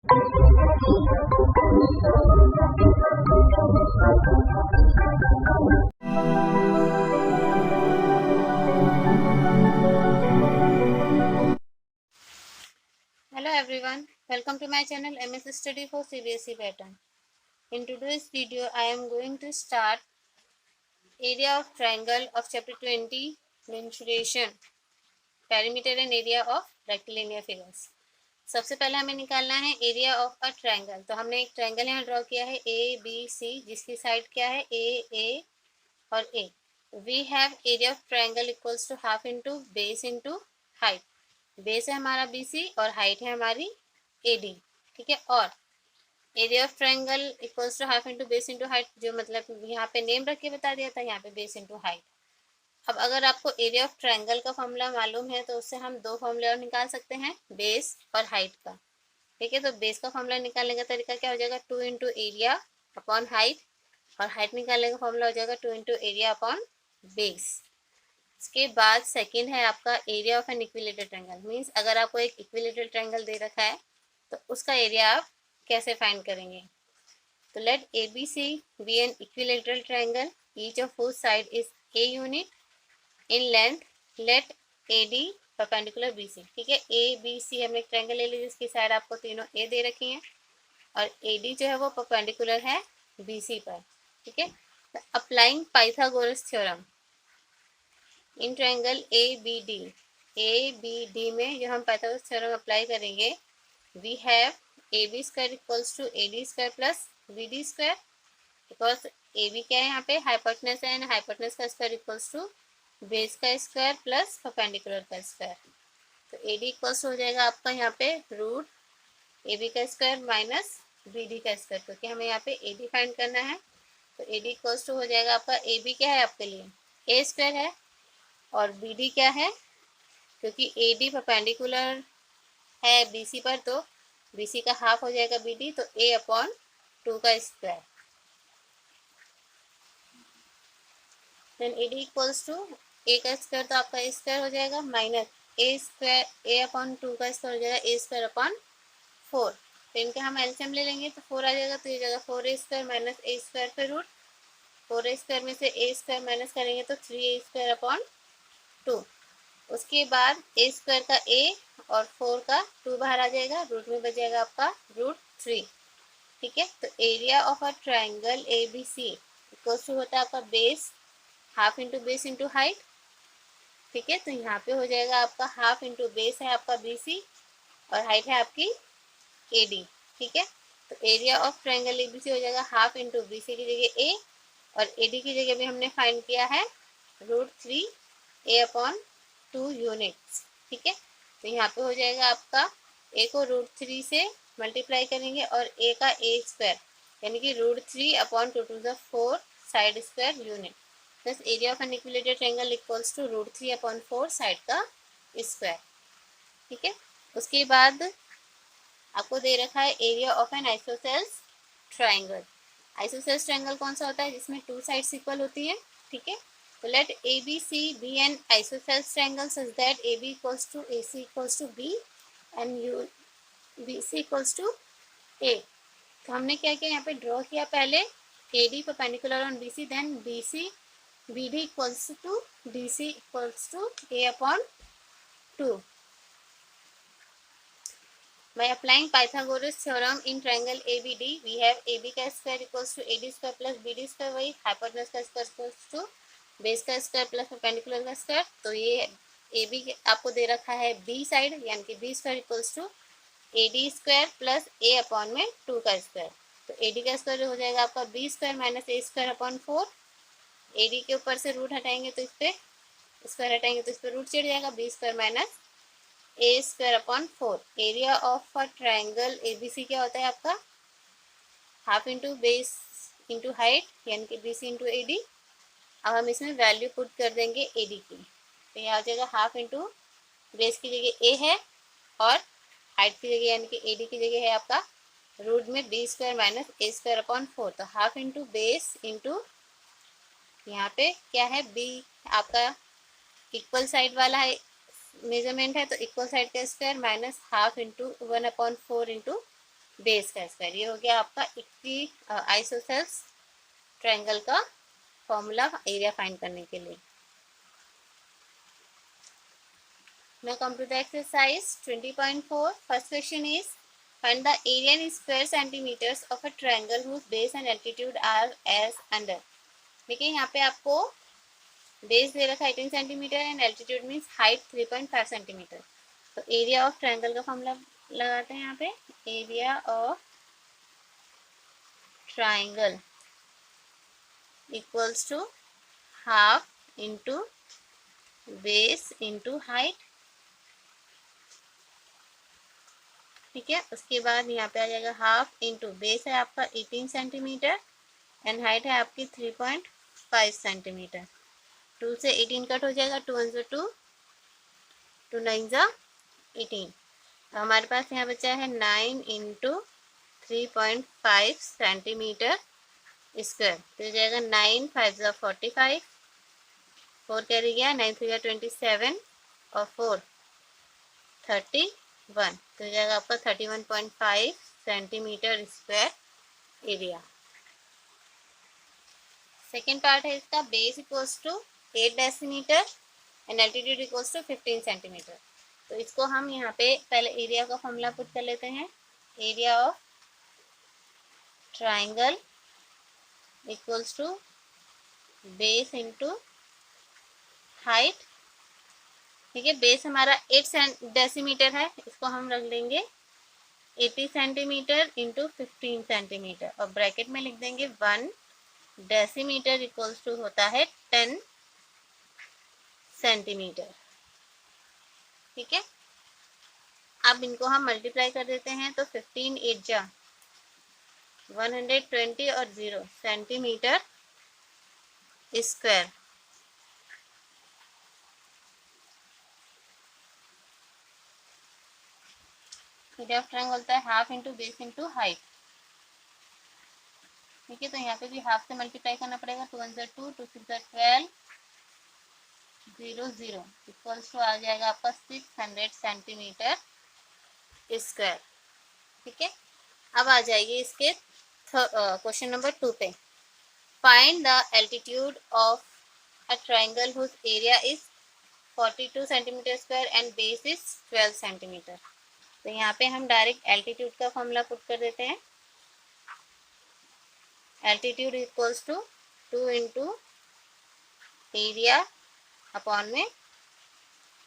Hello everyone, welcome to my channel MS Study for CBSE pattern. In today's video, I am going to start area of triangle of chapter 20, mensuration, perimeter and area of rectilinear figures. सबसे पहले हमें निकालना है area of a triangle. तो हमने एक triangle यहाँ draw किया है ए बी सी, जिसकी साइड क्या है ए और A. We have area of triangle equals to half into base into height. Base है हमारा BC और हाइट है हमारी AD, ठीक है। और area of triangle equals to half into base into height, जो मतलब यहाँ पे नेम रख के बता दिया था, यहाँ पे बेस इंटू हाइट। अब अगर आपको एरिया ऑफ ट्रायंगल का फॉर्मूला मालूम है तो उससे हम दो फॉर्मूले और निकाल सकते हैं, बेस और हाइट का, ठीक है। तो बेस का फॉर्मूला निकालने का तरीका क्या हो जाएगा, 2 इंटू एरिया अपॉन हाइट, और हाइट निकालने का फॉर्मूला हो जाएगा 2 इंटू एरिया अपॉन बेस। इसके बाद सेकंड है आपका area of an equilateral triangle. Means अगर आपको एक इक्विलेटरल ट्रायंगल दे रखा है तो उसका एरिया आप कैसे फाइंड करेंगे। तो let ABC be an equilateral triangle, each of whose side is A unit in length, let AD perpendicular BC, ठीक है। ABC हमने एक ट्रायंगल ले ली जिसकी साइड आपको तीनों A दे रखी हैं और AD जो है वो परपेंडिकुलर है BC पर, ठीक है। Applying Pythagoras theorem in triangle ABD में जो हम पाइथागोरस थ्योरम अप्लाई करेंगे, we have AB square equals to AD square plus BD square, because AB क्या है यहाँ पे हाइपोटेनस है, एंड हाइपोटेनस का स्क्वायर इक्वल्स टू बेस का स्क्वायर प्लस परपेंडिकुलर का स्क्वायर। तो AD इक्वल्स हो जाएगा आपका यहाँ पे रूट AB का स्क्वायर माइनस BD का स्क्वायर, क्योंकि हमें यहाँ पे AD फाइंड करना है। तो AD इक्वल्स टू हो जाएगा आपका, AB क्या है आपके लिए A स्क्वायर है, और BD क्या है, क्योंकि AD परपेंडिकुलर है BC पर, तो BC का हाफ हो जाएगा BD, तो A अपॉन 2 का square. Then AD equals to A का स्क्वायर, तो आपका A स्क्वायर हो जाएगा minus A square, A upon 2 का स्क्वायर हो जाएगा A स्क्वायर अपॉन 4। तो इनके हम एलसीएम ले लेंगे तो 4 आ जाएगा, तो ये जाएगा 4A square minus A square पे रूट 4A स्क्वायर में से A स्क्वायर माइनस करेंगे तो 3A स्क्वायर अपॉन 2। उसके बाद A स्क्वायर का A और 4 का 2 बाहर आ जाएगा, रूट में बच जाएगा आपका रूट 3, ठीक है। तो area of a triangle ABC equals to होता है आपका base half into base into height, ठीक है। तो यहाँ पे हो जाएगा आपका हाफ इंटू बेस है आपका BC और हाइट है आपकी AD, ठीक है। तो एरिया ऑफ ट्रायंगल ABC हो जाएगा हाफ इंटू BC की जगह A और AD की जगह भी हमने फाइंड किया है रूट 3A अपॉन 2 यूनिट्स, ठीक है। तो यहाँ पे हो जाएगा आपका A को रूट 3 से मल्टीप्लाई करेंगे और A का A स्क्वायर, यानी कि root 3 upon 2 to the 4 side square unit, plus area of an equilateral triangle equals to root 3 upon 4 side का स्क्वायर, ठीक है। उसके बाद आपको दे रखा है area of an isosceles triangle. Isosceles triangle कौन सा होता है, जिसमें 2 साइड्स इक्वल होती है, ठीक है। तो let ABC be an isosceles triangle such that AB equals to AC equals to B and BC equals to A। तो हमने क्या किया, यहाँ पे ड्रॉ किया पहले AD perpendicular on BC, then BD equals to DC equals to A upon 2। By applying Pythagoras theorem in triangle ABD, we have AB का square equals to AD square plus BD square, वही hypotenuse का square equals to base का square plus perpendicular का square. तो ये AB आपको दे रखा है B साइड, यानी कि B square equals to AD square plus A upon में 2 का स्क्वायर। तो AD का स्क्वायर हो जाएगा आपका B square minus A square upon 4। AD के ऊपर से रूट हटाएंगे तो इस पर स्क्वायर हटाएंगे तो इस पर रूट चढ़ जाएगा, B square minus A square upon 4। Area of a triangle ABC क्या होता है आपका, half into base into height, यानी कि BC इंटू AD। अब हम इसमें वैल्यू पुट कर देंगे AD की, तो यहाँ आ जाएगा हाफ इंटू बेस की जगह A है और हाइट की जगह यानी कि AD की जगह है आपका रूट में B square minus A square upon 4। तो हाफ इंटू बेस इंटू यहाँ पे क्या है B आपका इक्वल साइड वाला है मेजरमेंट है, तो इक्वल साइड का square minus half into 1 upon 4 into base का स्क्वायर। ये हो गया आपका इक्वी आइसोसेल्स ट्रायंगल का फॉर्मूला एरिया फाइंड करने के लिए। Now come to the exercise 20.4. First question is find the area in square centimeters of a triangle whose base and altitude are as under. देखिए यहाँ पे आपको बेस दे रखा है 18 centimetre and altitude means height 3.5 centimetre. तो area of triangle का formula लगाते हैं यहाँ पे। Area of triangle equals to half into base into height. ठीक है, उसके बाद यहाँ पे आ जाएगा हाफ इंटू बेस है आपका 18 सेंटीमीटर एंड हाइट है आपकी 3.5 सेंटीमीटर। 2 से 18 कट हो जाएगा, 2 1 2, 2 9 18। तो हमारे पास यहाँ बचा है 9 इंटू 3.5 सेंटीमीटर स्क्वायर। तो हो जाएगा 9 5 45, 4 कैरी गया, 9 3 27 और 4 31। तो हो जाएगा आपका 31.5 centimetre square area. Second part है इसका, base equals to 8 decimetre and altitude equals to 15 centimetre. तो इसको हम यहाँ पे पहले एरिया का फॉर्मूला पुट कर लेते हैं। Area of triangle equals to base into height. ठीक है, बेस हमारा 8 डेसीमीटर है, इसको हम रख लेंगे 80 सेंटीमीटर इंटू 15 सेंटीमीटर और ब्रैकेट में लिख देंगे 1 डेसीमीटर इक्वल्स टू होता है 10 सेंटीमीटर। ठीक है, अब इनको हम मल्टीप्लाई कर देते हैं तो 15 8 जा 120 और 0 centimetre square. Area of triangle होता है half into base into height. ठीक है, तो यहाँ पे भी हाफ से मल्टीप्लाई करना पड़ेगा। 2 1 2, 2 6 12, 0 0 इक्वल्स टू आ जाएगा आपका 600 सेंटीमीटर स्क्वायर। ठीक है, अब आ जाइए इसके क्वेश्चन नंबर 2 पे। Find the altitude of a triangle whose area is 42 centimetre square and base is 12 centimetre. तो यहाँ पे हम डायरेक्ट एल्टीट्यूड का फॉर्मूला पुट कर देते हैं। Altitude equals to 2 into area upon में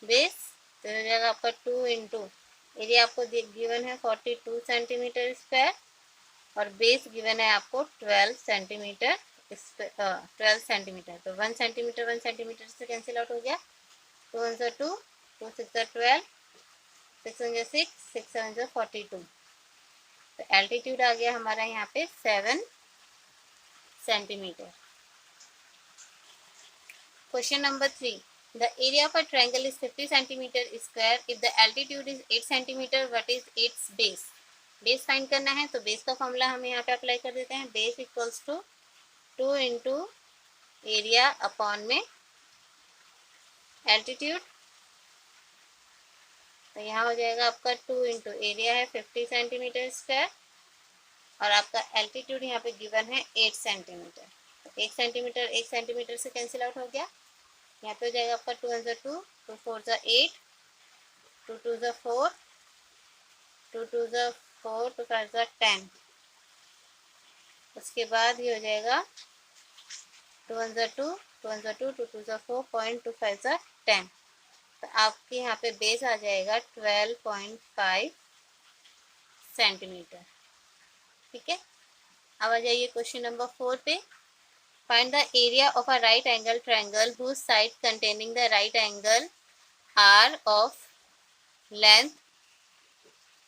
बेस। तो हो जाएगा आपका 2 इंटू एरिया आपको गिवन है 42 सेंटीमीटर स्क्वायर और बेस गिवन है आपको 12 सेंटीमीटर 12 सेंटीमीटर। तो 1 सेंटीमीटर 1 सेंटीमीटर से कैंसिल आउट हो गया। 2 1 2, 2 6 12, 6 1 6, 6 7 42। तो एल्टीट्यूड आ गया हमारा यहाँ पे 7 centimetre. Question number 3, the area of a triangle is 50 centimeter square. If the altitude is 8 centimeter, what is its base? Base find करना है, तो बेस का फॉर्मूला हम यहाँ पे अप्लाई कर देते हैं। Base equals to 2 into area upon में एल्टीट्यूड। तो यहाँ हो जाएगा आपका 2 इंटू एरिया है 50 सेंटीमीटर स्क्वायर और आपका एल्टीट्यूड यहाँ पे गिवन है 8 सेंटीमीटर। तो 1 सेंटीमीटर से कैंसिल आउट हो गया। यहाँ पे हो जाएगा आपका 2 1 2, 2 4 8, 2 2 4, 2 2 4, 2 5 10। उसके बाद ये हो जाएगा 2 1 2, 2 1 2, 2 2 4, 0.25 10। तो आपके यहाँ पे बेस आ जाएगा 12.5 सेंटीमीटर। ठीक है, अब आ जाइए क्वेश्चन नंबर 4 पे। Find the area of a right angle triangle whose sides containing the right angle are of length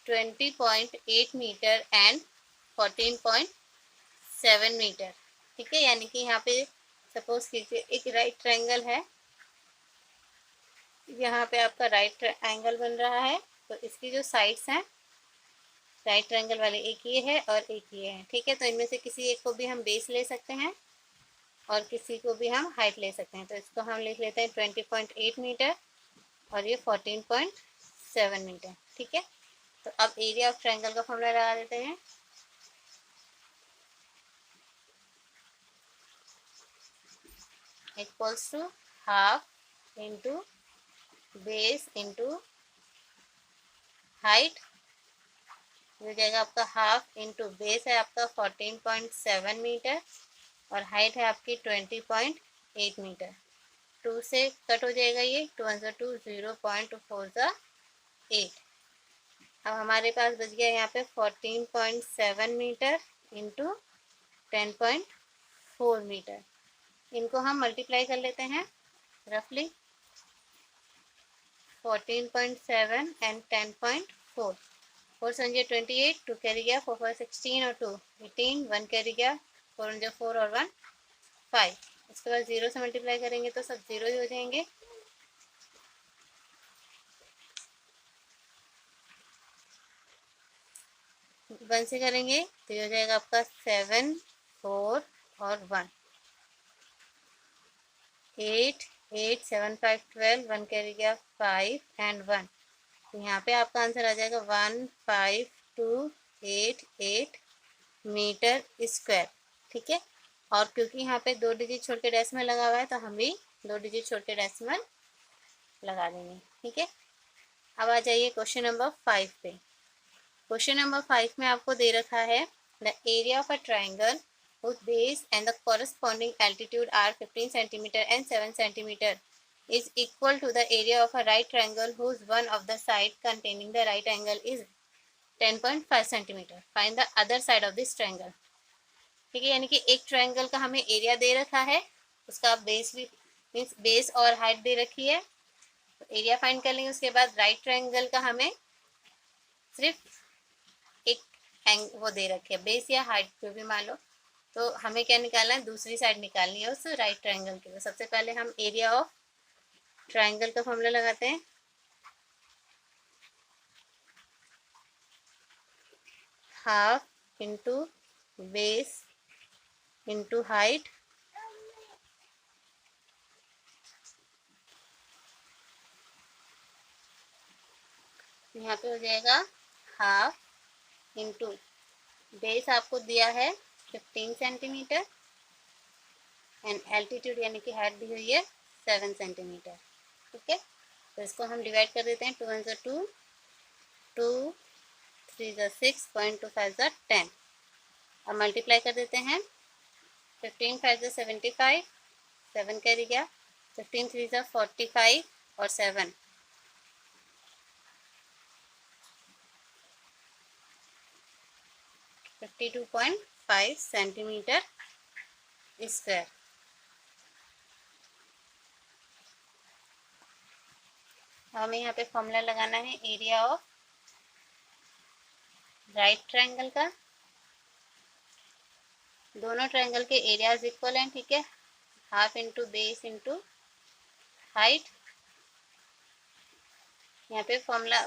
20.8 metre and 14.7 metre. ठीक है, यानी कि यहाँ पे सपोज कीजिए एक राइट ट्रायंगल है, यहाँ पे आपका राइट एंगल बन रहा है। तो इसकी जो साइड्स हैं राइट ट्रायंगल वाले, एक ये है और एक ये है। ठीक है, तो इनमें से किसी एक को भी हम बेस ले सकते हैं और किसी को भी हम हाइट ले सकते हैं। तो इसको हम लिख लेते हैं 20.8 मीटर और ये 14.7 मीटर। ठीक है, तो अब एरिया ऑफ ट्रायंगल का फॉर्मूला लगा देते हैं। Equals to half into base into height, हो जाएगा आपका हाफ इंटू बेस है आपका 14.7 मीटर और हाइट है आपकी 20.8 मीटर। 2 से कट हो जाएगा ये, 2 आंसर 2, 0.4 अब हमारे पास बच गया यहाँ पे 14.7 मीटर इंटू 10.4 मीटर। इनको हम मल्टीप्लाई कर लेते हैं रफली, 14.7 एंड 10.4, 4 समझे 28, 2 कैरी गया, 4 4 16 और 2 18, 1 कैरी गया, 4 4 और 1 5। उसके बाद 0 से मल्टीप्लाई करेंगे तो सब 0 ही हो जाएंगे। 1 से करेंगे तो ये हो जाएगा आपका 7 4 और 1, 8 8 7 5 12, 1 कैरी गया 5 एंड 1। तो यहाँ पे आपका आंसर आ जाएगा 1528 मीटर स्क्वायर। ठीक है, और क्योंकि यहाँ पे 2 डिजिट छोड़ के डेसिमल लगा हुआ है तो हम भी 2 डिजिट छोड़ के डेसिमल लगा देंगे। ठीक है, अब आ जाइए क्वेश्चन नंबर 5 पे। क्वेश्चन नंबर 5 में आपको दे रखा है the area of a triangle whose base and the corresponding altitude are 15 centimeter and 7 centimeter is equal to the area of a right triangle whose one of the side containing the right angle is 10.5 centimeter. Find the other side of this triangle. ठीक है, यानी कि एक triangle का हमें area दे रखा है, उसका बेस भी मीन्स बेस और हाइट दे रखी है, तो एरिया फाइंड कर लेंगे। उसके बाद राइट ट्रायंगल का हमें सिर्फ एक वो दे रखे है, बेस या हाइट जो भी मान लो, तो हमें क्या निकालना है, दूसरी साइड निकालनी है उस राइट ट्रायंगल की। तो सबसे पहले हम एरिया ऑफ ट्रायंगल का फॉर्मूला लगाते हैं, half into base into height यहाँ पे हो जाएगा हाफ इंटू बेस आपको दिया है 15 सेंटीमीटर एंड एल्टीट्यूड यानी कि हाइट दी हुई है 7 सेंटीमीटर। ठीक है, तो इसको हम डिवाइड कर देते हैं, 2 1 2, 2 3 6, 0.25 10। अब मल्टीप्लाई कर देते हैं, 15 5 75, 7 कैरी गया, 15 3 45 और 7 52.5 सेंटीमीटर स्क्वायर। हमें यहाँ पे फॉर्मूला लगाना है एरिया ऑफ राइट ट्रायंगल का। दोनों ट्रायंगल के एरियाज इक्वल हैं। ठीक है, half into base into height. यहाँ पे फॉर्मूला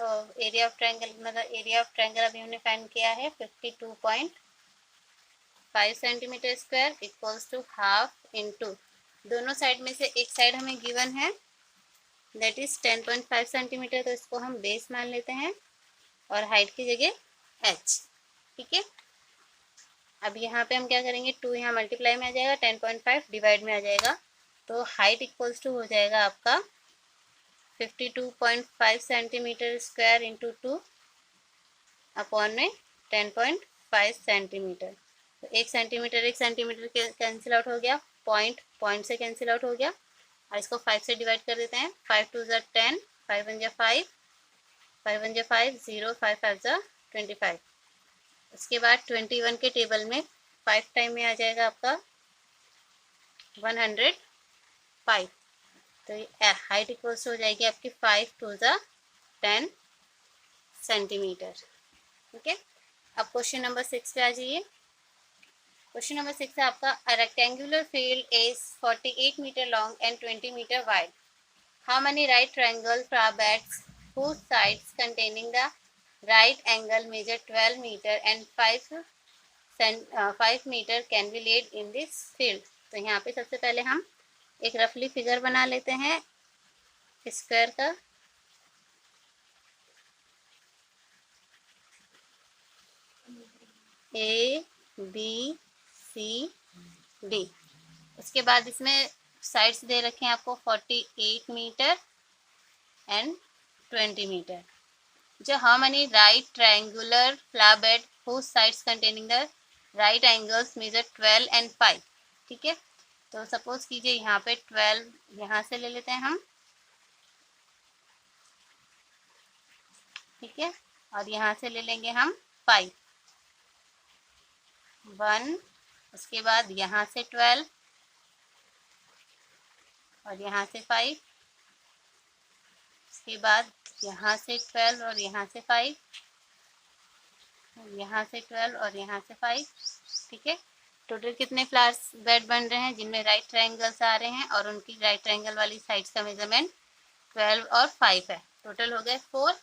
एरिया ऑफ ट्रायंगल मतलब एरिया ऑफ ट्रायंगल अभी हमने फाइंड किया है 52.5 centimetre square equals to half into, दोनों साइड में से एक साइड हमें गिवन है दैट इज 10.5 सेंटीमीटर, तो इसको हम बेस मान लेते हैं और हाइट की जगह h। ठीक है, अब यहाँ पे हम क्या करेंगे, 2 यहाँ मल्टीप्लाई में आ जाएगा, 10.5 डिवाइड में आ जाएगा, तो हाइट इक्वल्स टू हो जाएगा आपका 52.5 सेंटीमीटर स्क्वायर इंटू 2 अपॉन में 10.5 सेंटीमीटर। तो 1 सेंटीमीटर कैंसिल आउट हो गया, पॉइंट से कैंसिल आउट हो गया, और इसको 5 से डिवाइड कर देते हैं, 5 2 10, 5 1 5, 5 1 5, 0 5 5 25। उसके बाद 21 के टेबल में 5 टाइम में आ जाएगा आपका 105, तो हाइट इक्वल्स हो जाएगी आपकी 5 2 10 सेंटीमीटर। ठीक है, अब क्वेश्चन नंबर 6 पे आ जाइए। क्वेश्चन नंबर 6 है आपका, a rectangular field is 48 metre long and 20 metre wide. How many right triangle flowerbeds whose sides containing the right angle measure 12 meter and 5 meter can be laid in this field। तो यहाँ पे सबसे पहले हम एक रफली फिगर बना लेते हैं स्क्वायर का। A B C D. उसके बाद इसमें साइड्स दे रखे हैं आपको 48 मीटर एंड 20 मीटर। जो how many right triangular flower bed whose sides containing the right angles measure 12 and 5। ठीक है, तो सपोज कीजिए यहाँ पे 12 यहाँ से ले लेते हैं हम, ठीक है, और यहाँ से ले लेंगे हम 5, 1, उसके बाद यहाँ से 12 और यहाँ से 5, उसके बाद यहाँ से 12 और यहाँ से 5, यहाँ से 12 और यहाँ से 5। ठीक है, टोटल कितने फ्लावर्स बेड बन रहे हैं जिनमें राइट ट्रायंगल्स आ रहे हैं और उनकी राइट ट्रायंगल वाली साइड्स का मेजरमेंट 12 और 5 है। टोटल हो गए 4।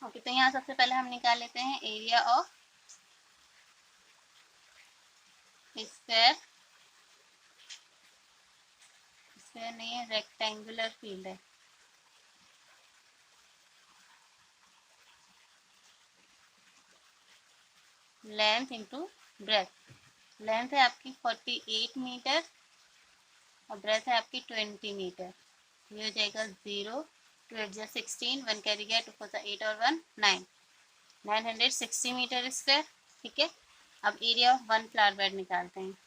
ओके, तो यहाँ सबसे पहले हम निकाल लेते हैं एरिया ऑफ स्क्वायर, स्क्वायर नहीं है, रेक्टेंगुलर फील्ड है। लेंथ इंटू ब्रेथ, लेंथ है आपकी 48 मीटर और ब्रेथ है आपकी 20 मीटर। ये हो जाएगा 0, 2 8 जा 16, 1 कैरी गया, 2 4 जा 8 और 1 9, 960 मीटर स्क्वायर। ठीक है, अब एरिया ऑफ 1 फ्लावर बेड निकालते हैं।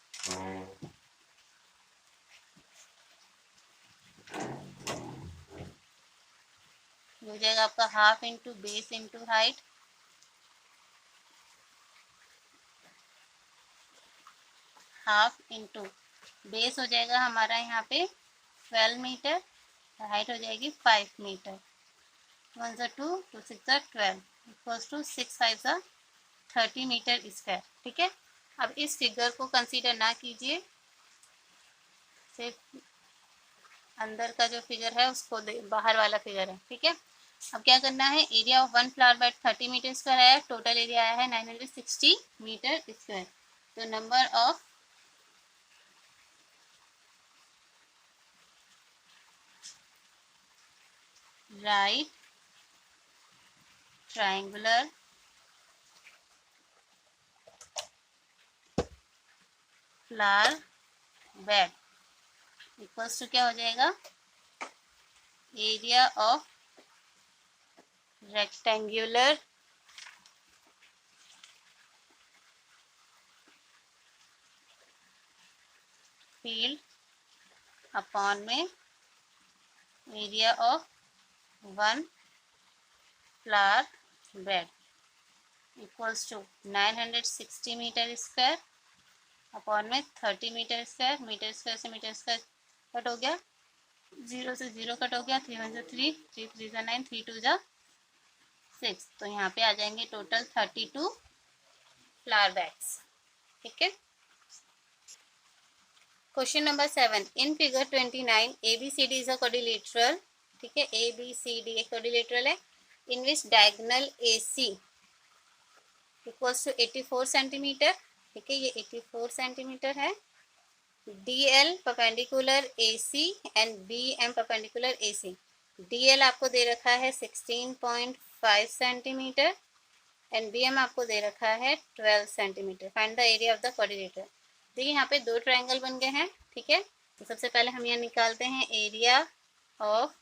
हो जाएगा आपका half into base into height, half into base हो जाएगा हमारा यहाँ पे 12 मीटर, हाइट हो जाएगी 5 मीटर। 1 जा 2, 2 6 जा 12 इक्वल्स टू 6 5 जा 30 मीटर स्क्वायर। ठीक है, अब इस फिगर को कंसीडर ना कीजिए, सिर्फ अंदर का जो फिगर है उसको बाहर वाला फिगर है। ठीक है, अब क्या करना है, area of 1 flower bed 30 metre square आया, टोटल एरिया आया है 960 मीटर स्क्वायर। तो number of right triangular flower bed equals to क्या हो जाएगा, area of rectangular field upon में area of 1 flower bed equals to 960 metre square upon में 30 metre square. Metre square से मीटर स्क्वायर कट हो गया, 0 से 0 कट हो गया, 3 1 जा 3, 3 3 जा 9, 3 2 जा 6। तो यहाँ पे आ जाएंगे टोटल 32 फ्लावर बेड्स। ठीक है, question number 7, in figure 29 ABCD is a quadrilateral. ठीक है, ABCD एक क्वाड्रिलेटरल है in which diagonal AC equals to 84 centimetre. ठीक है, ये 84 सेंटीमीटर है। DL perpendicular AC and BM perpendicular AC। DL आपको दे रखा है 16.5 सेंटीमीटर एंड BM आपको दे रखा है 12 centimetre. Find the area of the quadrilateral. देखिए यहाँ पे दो ट्रायंगल बन गए हैं। ठीक है, तो सबसे पहले हम यहाँ निकालते हैं area of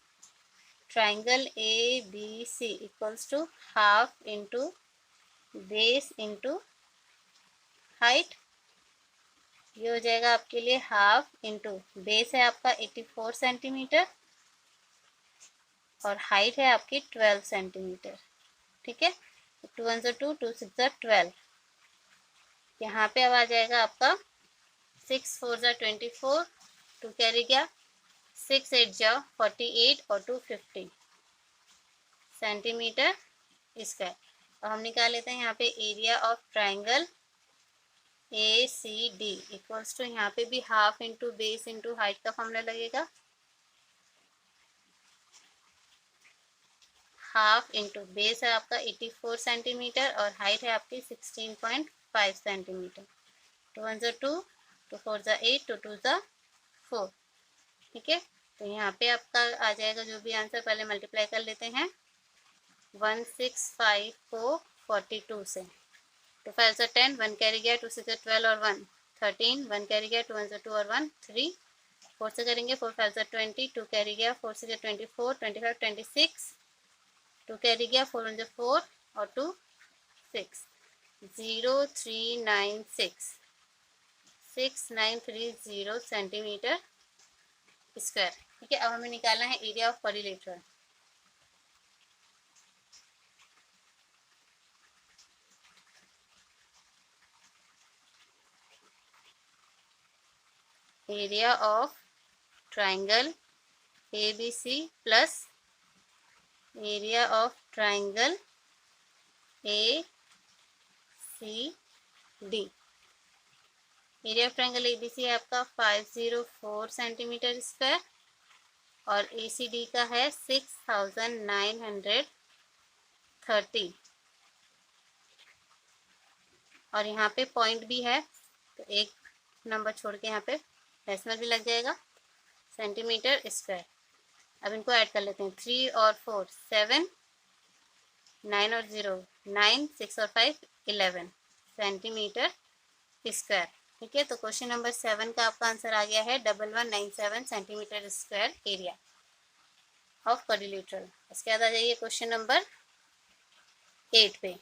triangle ABC equals to half into base into height. ये हो जाएगा आपके लिए हाफ इंटू बेस है आपका 84 सेंटीमीटर और हाइट है आपकी 12 सेंटीमीटर। ठीक है, 2 1 जा 2, 2 6 जा 12। यहाँ पे अब आ जाएगा आपका 6 4 जा 24, 2 कैरी गया, 6 8 जा 48 और 2 50 सेंटीमीटर स्क्वायर। और हम निकाल लेते हैं यहाँ पे area of triangle ACD equals to यहाँ पे भी half into base into height का फॉर्मूला लगेगा, हाफ इंटू बेस है आपका 84 सेंटीमीटर और हाइट है आपकी 16.5 सेंटीमीटर। 2 1 जा 2, 2 4 जा 8, 2 2 जा 4। ठीक है, तो यहाँ पे आपका आ जाएगा जो भी आंसर, पहले मल्टीप्लाई कर लेते हैं। 1654 42 से। टू फाइव से 10, 1 कैरी गया, 2 6 12 और 1 13, 1 कैरी गया, 2 1 2 और 1 3, 4 से करेंगे 4 5 20, 2 कैरी गया, 4 6 24, 25 26, 2 कैरी गया, 4 1 4 और 2 6, 0396 6930 सेंटीमीटर स्क्वायर। ठीक है, अब हमें निकालना है area of quadrilateral. Area of triangle ABC plus area of triangle ACD। Area of triangle ABC है आपका 504 सेंटीमीटर स्क्वायर और ACD का है 6930। और यहाँ पे पॉइंट भी है तो एक नंबर छोड़ के यहाँ पे डेसिमल भी लग जाएगा, सेंटीमीटर स्क्वायर। अब इनको ऐड कर लेते हैं, 3 और 4 7, 9 और 0 9, 6 और 5 11 सेंटीमीटर स्क्वायर। ठीक है, तो क्वेश्चन नंबर 7 का आपका आंसर आ गया है 1197 centimetre square area of quadrilateral. इसके बाद आ जाइए क्वेश्चन नंबर 8 पे।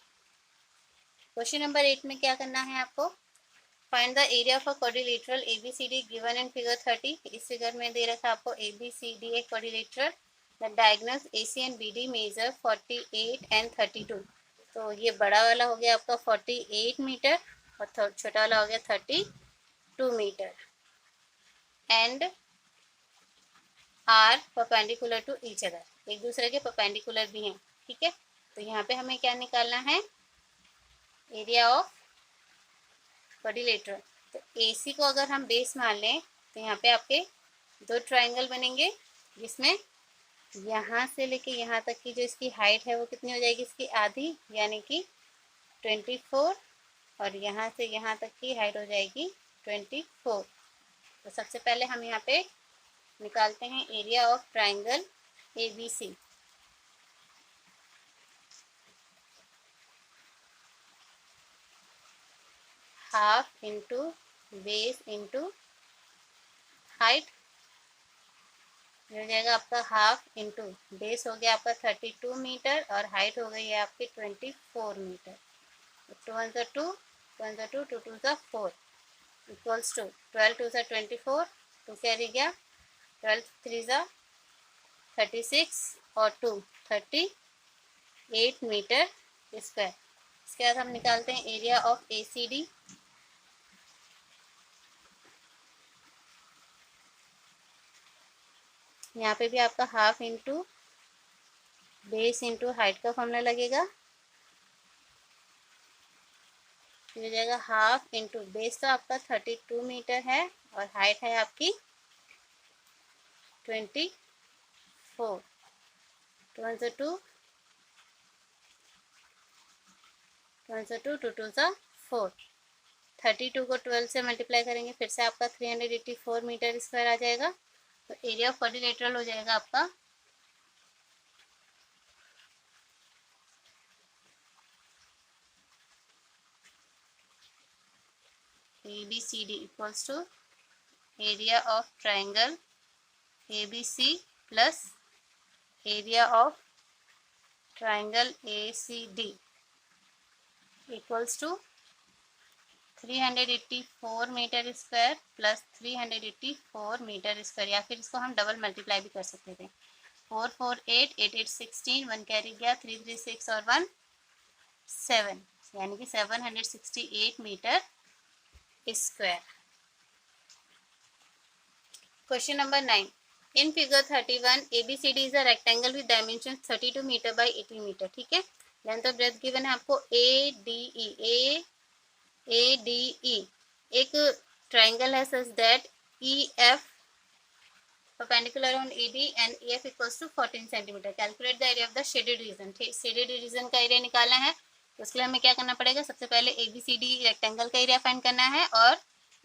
क्वेश्चन नंबर 8 में क्या करना है आपको, find the area of a quadrilateral ABCD given in figure 30। इस फिगर में दे रखा है आपको ABCD एक quadrilateral, the diagonals AC and BD measure 48 and 32। तो ये बड़ा वाला हो गया आपका 48 मीटर और छोटा वाला हो गया 32 metre and are perpendicular to each other, एक दूसरे के परपेंडिकुलर भी हैं। ठीक है, तो यहाँ पे हमें क्या निकालना है, एरिया ऑफ क्वाड्रिलेटरल। तो AC को अगर हम बेस मान लें तो यहाँ पे आपके दो ट्राइंगल बनेंगे, जिसमें यहाँ से लेके यहाँ तक की जो इसकी हाइट है वो कितनी हो जाएगी, इसकी आधी यानी कि 24, और यहाँ से यहाँ तक की हाइट हो जाएगी 24। तो सबसे पहले हम यहाँ पे निकालते हैं area of triangle ABC। Half into base into height हो जाएगा आपका हाफ इंटू बेस हो गया आपका 32 मीटर और हाइट हो गई है आपकी 24 मीटर। 2 1 2, 2 1 2, 2 2 4 इक्वल्स टू 12 2 24, 2 कैरी गया, 12 3 36 और 2 38 मीटर स्क्वायर। इसके बाद हम निकालते हैं एरिया ऑफ ACD। यहाँ पे भी आपका half into base into height का फॉर्मूला लगेगा, हो जाएगा हाफ इंटू बेस तो आपका 32 मीटर है और हाइट है आपकी 24। 2 1 2, 2 1 2, 2 2 4, 32 को 12 से मल्टीप्लाई करेंगे फिर से आपका 384 मीटर स्क्वायर आ जाएगा। तो एरिया ऑफ क्वाड्रिलेटरल हो जाएगा आपका ABCD equals to area of triangle ABC plus area of triangle ACD equals to 384 metre square plus 384 metre square, या फिर इसको हम डबल मल्टीप्लाई भी कर सकते थे। 4 4 8 8 8 16, 1 कैरी गया, 3 3 6 और 1 7, यानी कि 768 metre square. Question number 9, in figure 31 ABCD is a rectangle with dimension 32 metre by 18 metre. ठीक है, लेंथ ऑफ ब्रेथ गिवन है आपको ADE एक ट्राइंगल है such that EF perpendicular on AD and EF equals to 14 centimetre. Calculate the area of the shaded region. Shaded region का area निकालना है तो उसके लिए हमें क्या करना पड़ेगा, सबसे पहले ABCD रेक्टेंगल का एरिया फाइंड करना है और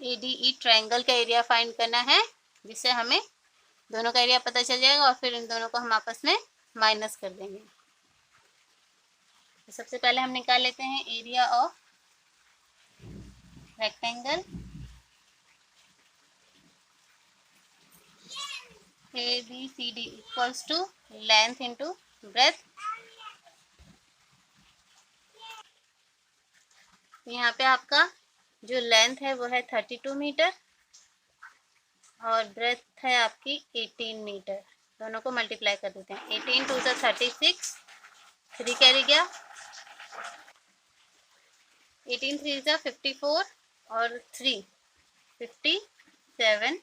ADE ट्राइंगल का एरिया फाइंड करना है, जिससे हमें दोनों का एरिया पता चल जाएगा और फिर इन दोनों को हम आपस में माइनस कर देंगे। तो सबसे पहले हम निकाल लेते हैं area of rectangle ABCD equals to length into breadth. यहाँ पे आपका जो लेंथ है वो है 32 मीटर और ब्रेथ है आपकी 18 मीटर। दोनों को मल्टीप्लाई कर देते हैं। 18 टू 36, 3 कैरी गया, 18 3 54 और 3 57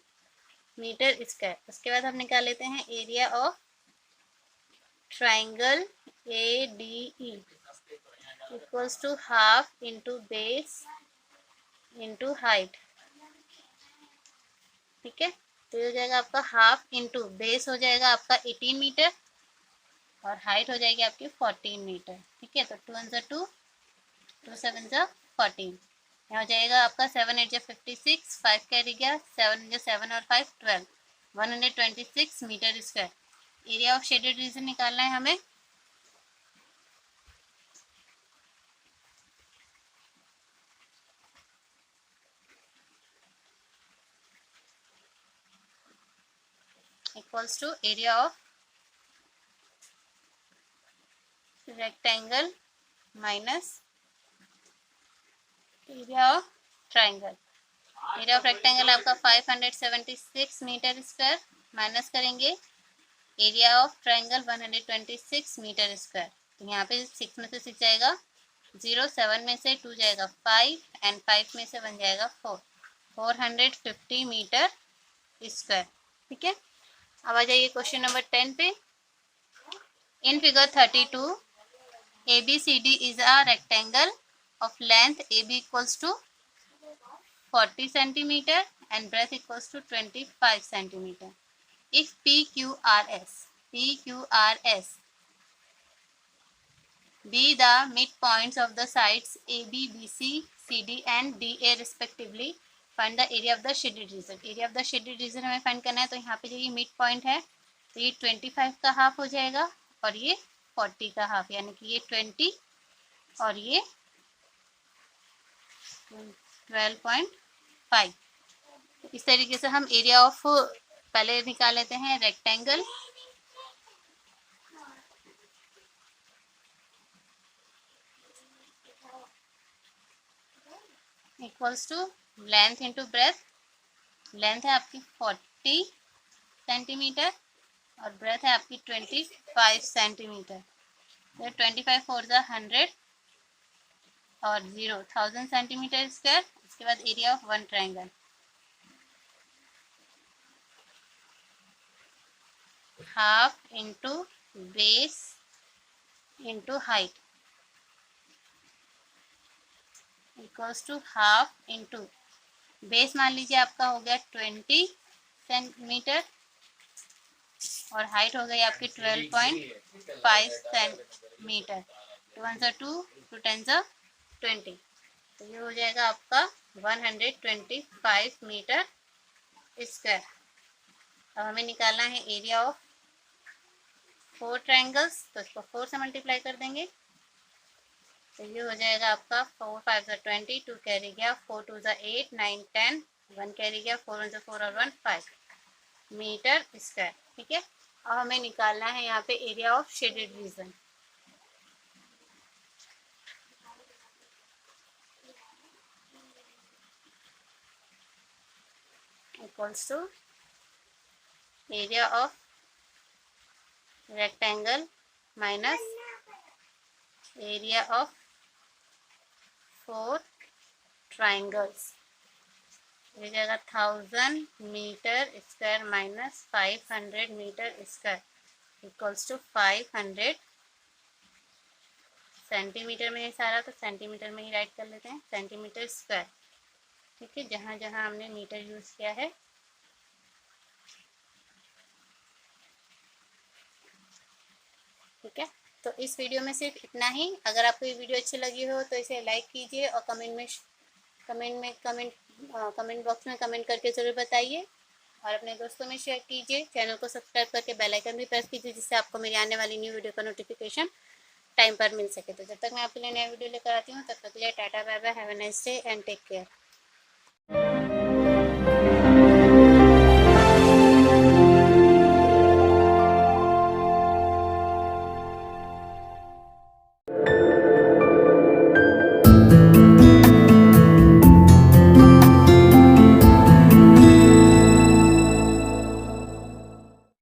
मीटर स्क्वायर। उसके बाद हम निकाल लेते हैं area of triangle ADE equals to half into base into height. ठीक है, तो ये हो जाएगा आपका हाफ इंटू बेस हो जाएगा आपका 18 मीटर और हाइट हो जाएगी आपकी 14 मीटर। ठीक है, तो 2 1 2, 2 7 14, यहाँ हो जाएगा आपका 7 8 56, 5 कैरी गया, 7 7 और 5 12, 126 metre square. Area of shaded region निकालना है हमें। Equals to area of rectangle minus area of triangle. Area of rectangle आपका 576 मीटर स्क्वायर माइनस करेंगे area of triangle 126 metre square. तो यहाँ पे 6 में से 6 जाएगा 0, 7 में से 2 जाएगा 5 एंड 5 में से 1 जाएगा 4, 450 मीटर स्क्वायर। ठीक है, अब आ जाइए क्वेश्चन नंबर 10 पे। In figure 32 ABCD is a rectangle of length AB equals to 40 centimeter and breadth equals to 25 centimeter. If PQRS be the midpoints of the sides AB, BC, CD and DA respectively, find the area of the shaded region. area of the shaded region हमें find करना है। तो यहाँ पे जो ये mid point है तो ये 25 का हाफ हो जाएगा और ये 40 का हाफ, यानी कि ये 20 और ये 12.5। इस तरीके से हम एरिया ऑफ पहले निकाल लेते हैं rectangle. Equals to length into breadth. Length है आपकी 40 सेंटीमीटर और ब्रेथ है आपकी 25 सेंटीमीटर। 25 4 100 और 0 1000 सेंटीमीटर स्क्वायर। इसके बाद area of one triangle half into base into height equals to half into base मान लीजिए आपका हो गया 20 सेंटीमीटर और हाइट हो गई आपकी 12.5 सेंटीमीटर। 2 1 2, 2 10 20, तो ये हो जाएगा आपका 125 मीटर स्क्वायर। अब हमें निकालना है एरिया ऑफ 4 ट्रायंगल्स, तो इसको 4 से मल्टीप्लाई कर देंगे तो ये हो जाएगा आपका 4 5 20, 2 कैरी गया, 4 2 8 9 10, 1 कैरी गया, 4 1 4 और 1 5 मीटर स्क्वायर। ठीक है, अब हमें निकालना है यहाँ पे area of shaded region. Equals to area of rectangle minus area of 4 triangles. ये जाएगा 1000 metre square minus 500 metre square equals to 500 centimetre में है सारा, तो सेंटीमीटर में ही राइट कर लेते हैं, सेंटीमीटर स्क्वायर। ठीक है, जहाँ जहाँ हमने मीटर यूज किया है। ठीक है, तो इस वीडियो में सिर्फ इतना ही। अगर आपको ये वीडियो अच्छी लगी हो तो इसे लाइक कीजिए और कमेंट बॉक्स में कमेंट करके ज़रूर बताइए और अपने दोस्तों में शेयर कीजिए। चैनल को सब्सक्राइब करके बेल आइकन भी प्रेस कीजिए जिससे आपको मेरी आने वाली न्यू वीडियो का नोटिफिकेशन टाइम पर मिल सके। तो जब तक मैं आपके लिए नया वीडियो लेकर आती हूँ, तब तक के लिए टाटा bye bye, have a nice day and take care.